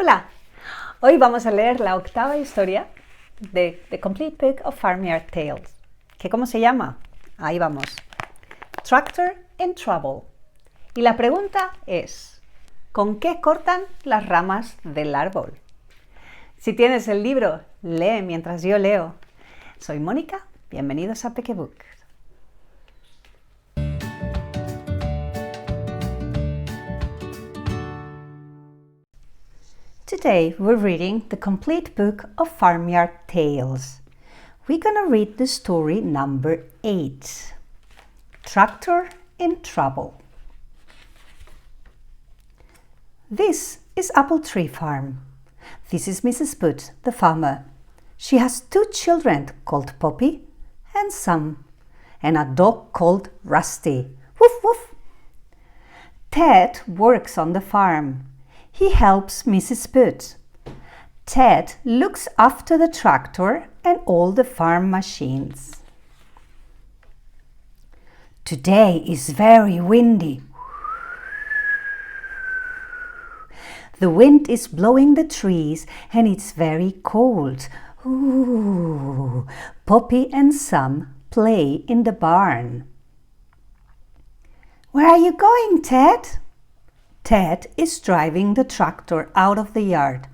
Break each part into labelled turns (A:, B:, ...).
A: Hola, hoy vamos a leer la octava historia de The Complete Book of Farmyard Tales. ¿Cómo se llama? Ahí vamos. Tractor in Trouble. Y la pregunta es, ¿con qué cortan las ramas del árbol? Si tienes el libro, lee mientras yo leo. Soy Mónica, bienvenidos a Peque Books. Today we're reading the complete book of Farmyard Tales. We're gonna read the story number 8, Tractor in Trouble. This is Apple Tree Farm. This is Mrs. Boots, the farmer. She has 2 children called Poppy and Sam, and a dog called Rusty. Woof woof! Ted works on the farm. He helps Mrs. Boots. Ted looks after the tractor and all the farm machines. Today is very windy. The wind is blowing the trees and it's very cold. Ooh. Poppy and Sam play in the barn. Where are you going, Ted? Ted is driving the tractor out of the yard.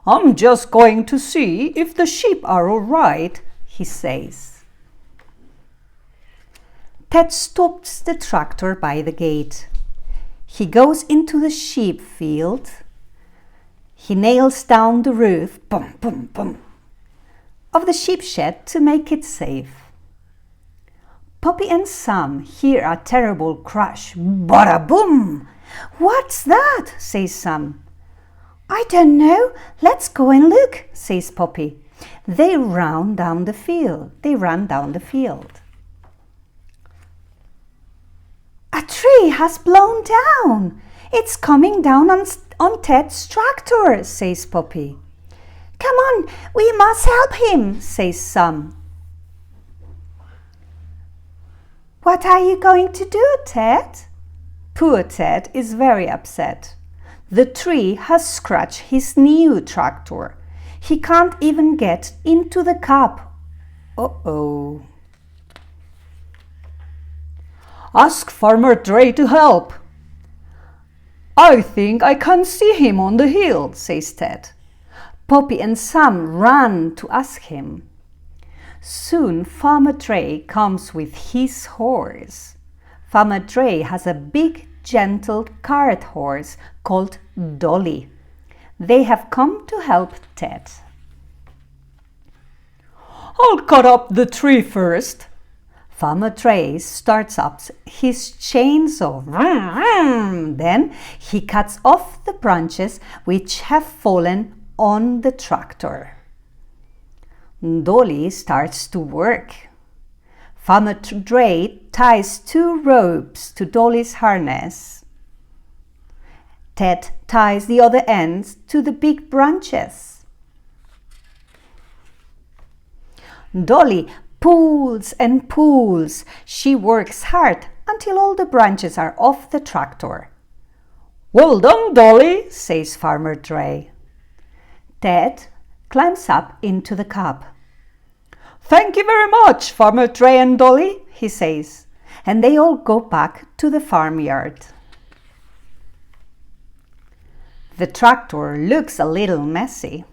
A: I'm just going to see if the sheep are all right, he says. Ted stops the tractor by the gate. He goes into the sheep field. He nails down the roof, boom, boom, boom, of the sheep shed to make it safe. Poppy and Sam hear a terrible crash. Bada boom! What's that? Says Sam. I don't know. Let's go and look, says Poppy. They ran down the field. A tree has blown down. It's coming down on Ted's tractor, says Poppy. Come on, we must help him, says Sam. What are you going to do, Ted? Poor Ted is very upset. The tree has scratched his new tractor. He can't even get into the cab. Uh-oh. Ask Farmer Dre to help. I think I can see him on the hill, says Ted. Poppy and Sam ran to ask him. Soon Farmer Dre comes with his horse. Farmer Dre has a big, gentle cart horse called Dolly. They have come to help Ted. I'll cut up the tree first. Farmer Dre starts up his chainsaw. Then he cuts off the branches which have fallen on the tractor. Dolly starts to work. Farmer Dre ties 2 ropes to Dolly's harness. Ted ties the other ends to the big branches. Dolly pulls and pulls. She works hard until all the branches are off the tractor. Well done, Dolly, says Farmer Dre. Ted climbs up into the cab. Thank you very much, Farmer Dre and Dolly, he says, and they all go back to the farmyard. The tractor looks a little messy.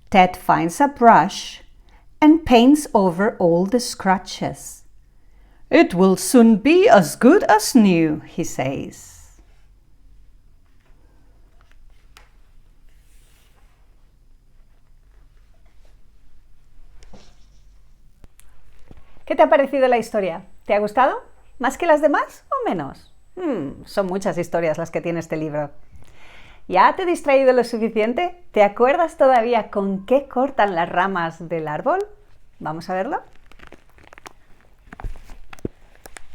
A: Ted finds a brush and paints over all the scratches. It will soon be as good as new, he says. ¿Qué te ha parecido la historia? ¿Te ha gustado? ¿Más que las demás o menos? Son muchas historias las que tiene este libro. ¿Ya te he distraído lo suficiente? ¿Te acuerdas todavía con qué cortan las ramas del árbol? ¿Vamos a verlo?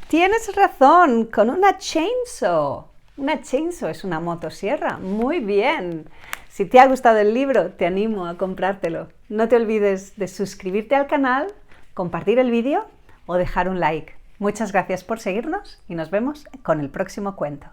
A: Tienes razón, con una chainsaw. Una chainsaw es una motosierra. Muy bien. Si te ha gustado el libro, te animo a comprártelo. No te olvides de suscribirte al canal, compartir el vídeo o dejar un like. Muchas gracias por seguirnos y nos vemos con el próximo cuento.